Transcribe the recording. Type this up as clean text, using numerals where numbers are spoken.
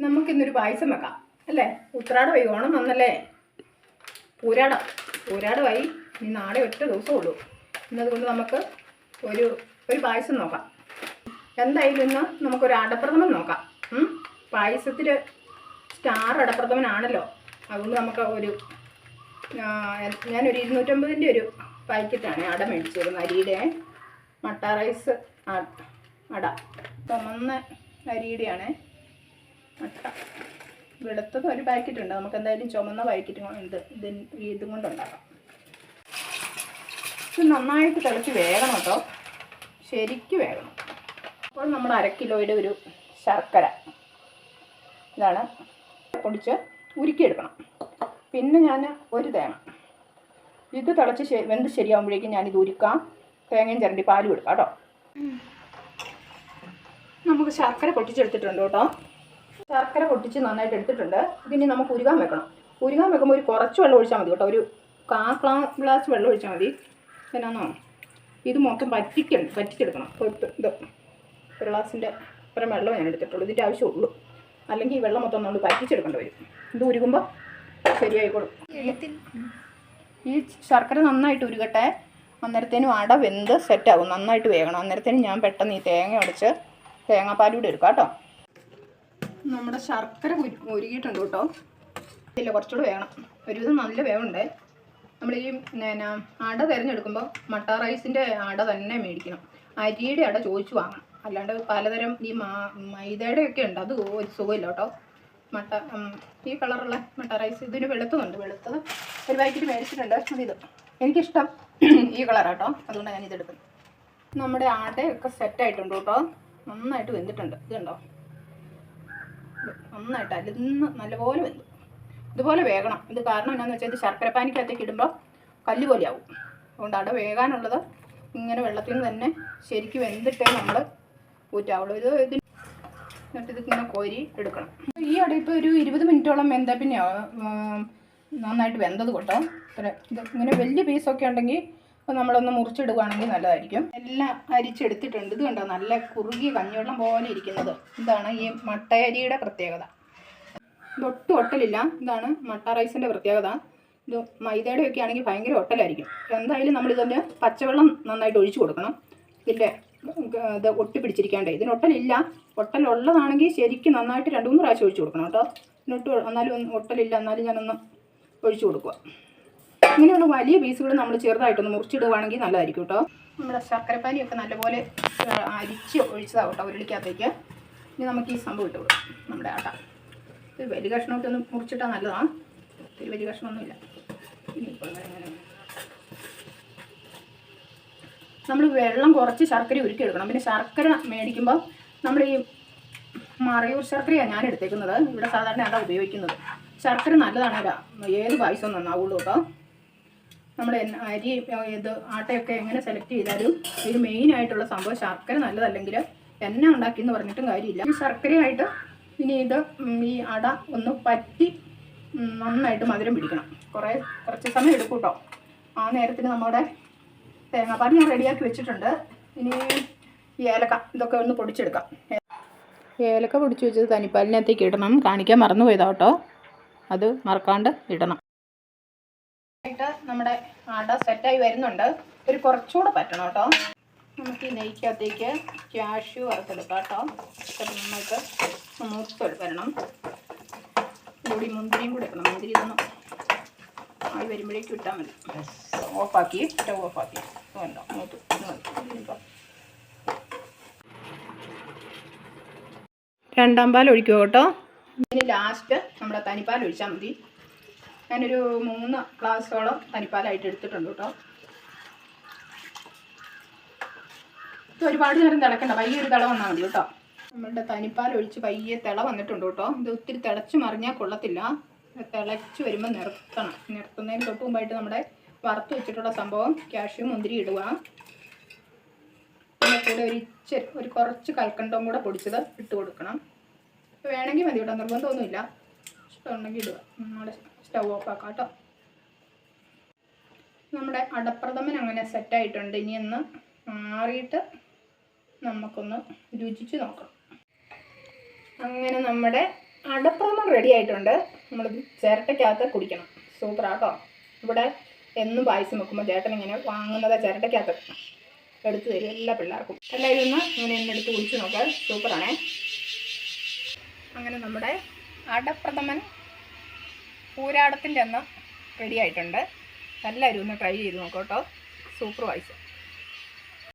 നമുക്കിന്നൊരു പായസം വെക്കാം അല്ലേ? ഉത്രാടമായി, ഓണം വന്നല്ലേ, പൂരാടമായി. ഇനി നാളെ ഒറ്റ ദിവസമേ ഉള്ളൂ. എന്നതുകൊണ്ട് നമുക്ക് ഒരു പായസം നോക്കാം. എന്തായാലും ഇന്ന് നമുക്കൊരു അടപ്രഥമൻ നോക്കാം. പായസത്തിൽ സ്റ്റാർ അടപ്രഥമനാണല്ലോ. അതുകൊണ്ട് നമുക്ക് ഞാനൊരു 250 ഒരു പാക്കറ്റാണ് അട മേടിച്ചിരുന്നത്. അരിയുടെ മട്ട റൈസ് അട, ചുമന്ന അരിയുടെയാണ് മട്ട. വെളുത്തത് ഒരു പാക്കറ്റ് ഉണ്ട്. നമുക്ക് എന്തായാലും ചുമന്ന പാക്കറ്റ് ഇതും കൊണ്ടുണ്ടാക്കാം. ഇത് നന്നായിട്ട് തിളച്ച് വേകണം കേട്ടോ, ശരിക്കും വേകണം. അപ്പോൾ നമ്മൾ 1/2 കിലോയുടെ ഒരു ശർക്കര ഇതാണ് പൊടിച്ച് ഉരുക്കിയെടുക്കണം. പിന്നെ ഞാൻ ഒരു തേങ്ങ, ഇത് തിളച്ച് വെന്ത് ശരിയാകുമ്പോഴേക്കും ഞാനിത് ഉരുക്കാം. തേങ്ങയും ചിരണ്ടി പാലും എടുക്കാം കേട്ടോ. നമുക്ക് ശർക്കര പൊട്ടിച്ചെടുത്തിട്ടുണ്ട് കേട്ടോ. ശർക്കര പൊട്ടിച്ച് നന്നായിട്ട് എടുത്തിട്ടുണ്ട്. ഇതിനി നമുക്ക് ഉരുകാൻ വെക്കണം. ഉരുകാൻ വെക്കുമ്പോൾ ഒരു കുറച്ച് വെള്ളം ഒഴിച്ചാൽ മതി കേട്ടോ. ഒരു 1/4 ഗ്ലാസ് വെള്ളം ഒഴിച്ചാൽ മതി. എന്നാന്നോ ഇത് മൊത്തം പറ്റിച്ചെടുക്കണം. ഇത് 1 ഗ്ലാസിൻ്റെ അത്ര വെള്ളം ഞാൻ എടുത്തിട്ടുള്ളൂ. ഇതിൻ്റെ ആവശ്യമുള്ളൂ. അല്ലെങ്കിൽ ഈ വെള്ളം മൊത്തം നമ്മൾ പറ്റിച്ചെടുക്കേണ്ടി വരും. ഇത് ഉരുകുമ്പോൾ ശരിയായിക്കോളും. ഈ ശർക്കര നന്നായിട്ട് ഉരുകട്ടെ. അന്നേരത്തേനും അട വെന്ത് സെറ്റാകും. നന്നായിട്ട് വേകണം. അന്നേരത്തേനും ഞാൻ പെട്ടെന്ന് ഈ തേങ്ങ ഉടച്ച് തേങ്ങാപ്പാലൂടെ എടുക്കാം കേട്ടോ. നമ്മുടെ ശർക്കര ഉരുകിയിട്ടുണ്ട് കേട്ടോ. ഇല്ല, കുറച്ചുകൂടെ വേണം. ഒരുവിധം നല്ല വേവുണ്ട്. നമ്മൾ ഈ അട തിരഞ്ഞെടുക്കുമ്പോൾ മട്ട റൈസിൻ്റെ അട തന്നെ മേടിക്കണം. അരിയുടെ അട ചോദിച്ചു വാങ്ങണം. അല്ലാണ്ട് പലതരം ഈ മൈദയുടെ ഒക്കെ ഉണ്ട്. അത് ഒരു സുഖമില്ല കേട്ടോ. ഈ കളറുള്ള മട്ട റൈസ് ഇതിന് വെളുത്തതുണ്ട്. വെളുത്തത് ഒരു പാക്കറ്റ് മേടിച്ചിട്ടുണ്ട്. ഇത് എനിക്കിഷ്ടം ഈ കളറാട്ടോ, അതുകൊണ്ടാണ് ഞാൻ ഇതെടുക്കുന്നത്. നമ്മുടെ അടയൊക്കെ സെറ്റായിട്ടുണ്ട് കേട്ടോ. നന്നായിട്ട് വെന്തിട്ടുണ്ട്. ഇത് കണ്ടോ, നന്നായിട്ട് അലിന്ന് നല്ലപോലെ വെന്തു. ഇതുപോലെ വേകണം. ഇത് കാരണം എന്താണെന്ന് വെച്ചാൽ ഇത് ശർക്കരപ്പാനിക്കകത്തേക്ക് ഇടുമ്പോൾ കല്ല് പോലെ ആവും. അതുകൊണ്ട് അട വേകാനുള്ളത് ഇങ്ങനെ വെള്ളത്തിൽ നിന്ന് തന്നെ ശരിക്കും വെന്തിട്ടേ നമ്മൾ ഊറ്റാവുള്ളൂ. എന്നിട്ട് ഇതിങ്ങനെ കോരി എടുക്കണം. ഈ അട ഇപ്പോൾ ഒരു 20 മിനിറ്റോളം വെന്താൽ പിന്നെ നന്നായിട്ട് വെന്തത് കേട്ടോ. ഇത് ഇങ്ങനെ വലിയ പീസൊക്കെ ഉണ്ടെങ്കിൽ അപ്പോൾ നമ്മളൊന്ന് മുറിച്ചിടുകയാണെങ്കിൽ നല്ലതായിരിക്കും. എല്ലാം അരിച്ചെടുത്തിട്ടുണ്ട്. ഇത് കണ്ടോ, നല്ല കുറുകിയ കഞ്ഞിവെള്ളം പോലെ ഇരിക്കുന്നത്. ഇതാണ് ഈ മട്ടയരിയുടെ പ്രത്യേകത. ഇതൊട്ടും ഒട്ടലില്ല. ഇതാണ് മട്ട റൈസിൻ്റെ പ്രത്യേകത. ഇത് മൈദയുടെ ഒക്കെ ആണെങ്കിൽ ഭയങ്കര ഒട്ടലായിരിക്കും. എന്തായാലും നമ്മളിതിൻ്റെ പച്ചവെള്ളം നന്നായിട്ട് ഒഴിച്ചു കൊടുക്കണം. ഇതിൻ്റെ ഇത് ഒട്ടിപ്പിടിച്ചിരിക്കാണ്ടേ. ഇതിന് ഒട്ടലില്ല. ഒട്ടലുള്ളതാണെങ്കിൽ ശരിക്കും നന്നായിട്ട് 2-3 പ്രാവശ്യം ഒഴിച്ചു കൊടുക്കണം കേട്ടോ. എന്നാലും ഒട്ടലില്ല. എന്നാലും ഞാനൊന്ന് ഒഴിച്ചു കൊടുക്കുക. ഇങ്ങനെയുള്ള വലിയ പീസുകൾ നമ്മൾ ചെറുതായിട്ടൊന്ന് മുറിച്ചിടുകയാണെങ്കിൽ നല്ലതായിരിക്കും കേട്ടോ. നമ്മുടെ ശർക്കരപ്പാനിയൊക്കെ നല്ലപോലെ അരിച്ച് ഒഴിച്ചതാണ് കേട്ടോ ഉരുളിക്കകത്തേക്ക്. ഇനി നമുക്ക് ഈ സംഭവം ഇട്ട് കൊടുക്കും. നമ്മുടെ ആട്ട ഇത് വലിയ കഷ്ണമൊക്കെ ഒന്ന് മുറിച്ചിട്ടാൽ നല്ലതാണ്. ഒരു വലിയ കഷ്ണമൊന്നുമില്ല. നമ്മൾ വെള്ളം കുറച്ച് ശർക്കര ഉരുക്കിയെടുക്കണം. പിന്നെ ശർക്കര മേടിക്കുമ്പോൾ നമ്മൾ ഈ മറയൂർ ശർക്കരയാണ് ഞാൻ എടുത്തേക്കുന്നത്. ഇവിടെ സാധാരണ അതാണ് ഉപയോഗിക്കുന്നത്. ശർക്കര നല്ലതാണ്. ഏത് പായസവും നന്നാവുള്ളൂ കേട്ടോ. നമ്മൾ അരി ഇത് ആട്ടയൊക്കെ എങ്ങനെ സെലക്ട് ചെയ്താലും ഇത് മെയിനായിട്ടുള്ള സംഭവം ശർക്കര നല്ലതല്ലെങ്കിൽ എണ്ണ ഉണ്ടാക്കിയെന്ന് പറഞ്ഞിട്ടും കാര്യമില്ല. ഈ ശർക്കരയായിട്ട് ഇനി ഈ അട ഒന്ന് പറ്റി നന്നായിട്ട് മധുരം പിടിക്കണം. കുറച്ച് സമയം എടുക്കും കേട്ടോ. ആ നേരത്തിന് നമ്മുടെ തേങ്ങാപ്പാൽ ഞാൻ റെഡിയാക്കി വെച്ചിട്ടുണ്ട്. ഇനി ഈ ഏലക്ക ഇതൊക്കെ ഒന്ന് പൊടിച്ചെടുക്കാം. ഏലക്ക പൊടിച്ച് വെച്ചത് തനിപ്പാലിനകത്തേക്ക് ഇടണം. കാണിക്കാൻ മറന്നു പോയതാ കേട്ടോ. അത് മറക്കാണ്ട് ഇടണം. നമ്മുടെ അട സെറ്റായി വരുന്നുണ്ട്. ഒരു കുറച്ചുകൂടെ പറ്റണം കേട്ടോ. നമുക്ക് ഈ നെയ്ക്കകത്തേക്ക് കാഷ്യൂ വറുത്തെടുക്കാം കേട്ടോ. നന്നായിട്ട് മൂത്ത് വരണം. കൂടി മുന്തിരിയും കൂടെ ഇടണം. മുന്തിരി ഇതൊന്നും ആയി വരുമ്പോഴേക്കും ഇട്ടാൽ മതി. ഓഫാക്കി സ്റ്റവ് ഓഫാക്കി വേണ്ട മൂത്ത് മതി. 2ാം പാൽ ഒഴിക്കുക കേട്ടോ. ഇതിന് ലാസ്റ്റ് നമ്മുടെ തനിപ്പാൽ ഒഴിച്ചാൽ മതി. ഞാനൊരു 3 ഗ്ലാസോളം തനിപ്പാലായിട്ട് എടുത്തിട്ടുണ്ട് കേട്ടോ. ഇത് ഒരുപാട് നേരം തിളക്കണ്ട. പയ്യെ ഒരു തിള വന്നാൽ മതി കേട്ടോ. നമ്മളുടെ തനിപ്പാൽ ഒഴിച്ച് പയ്യെ തിള വന്നിട്ടുണ്ട് കേട്ടോ. ഇത് ഒത്തിരി തിളച്ച് മറിഞ്ഞാൽ കൊള്ളത്തില്ല. തിളച്ച് വരുമ്പോൾ നിർത്തണം. നിർത്തുന്നതിന് തൊട്ട് മുമ്പായിട്ട് നമ്മുടെ വറുത്ത് വെച്ചിട്ടുള്ള സംഭവം കാഷ്യൂ മുന്തിരി ഇടുക. പിന്നെ കൂടെ ഒരു കുറച്ച് കൽക്കണ്ടവും കൂടെ പൊടിച്ചത് ഇട്ട് കൊടുക്കണം. ഇപ്പോൾ വേണമെങ്കിൽ മതി കേട്ടോ, നിർബന്ധമൊന്നുമില്ല. ഇഷ്ടമുണ്ടെങ്കിൽ ഇടുക. നമ്മുടെ സ്റ്റവ് ഓഫാക്കാം കേട്ടോ. നമ്മുടെ അടപ്രഥമൻ അങ്ങനെ സെറ്റായിട്ടുണ്ട്. ഇനി ഒന്ന് മാറിയിട്ട് നമുക്കൊന്ന് രുചിച്ച് നോക്കാം. അങ്ങനെ നമ്മുടെ അടപ്രഥമൻ റെഡി ആയിട്ടുണ്ട്. നമ്മളിത് ചിരട്ടയ്ക്കകത്ത് കുടിക്കണം. സൂപ്പറാട്ടോ. ഇവിടെ എന്നും പായസം വെക്കുമ്പോൾ ചേട്ടൻ ഇങ്ങനെ വാങ്ങുന്നത് ചിരട്ടയ്ക്കകത്ത് എടുത്ത് തരും എല്ലാ പിള്ളേർക്കും. എല്ലാവരും ഇങ്ങനെ എടുത്ത് കുടിച്ച് നോക്കാം. സൂപ്പറാണേ. അങ്ങനെ നമ്മുടെ അടപ്രഥമൻ പൂരാടത്തിൻ്റെ അന്ന് റെഡി ആയിട്ടുണ്ട്. എല്ലാവരും ഒന്ന് ട്രൈ ചെയ്ത് നോക്കാം കേട്ടോ. സൂപ്പർ പായസം.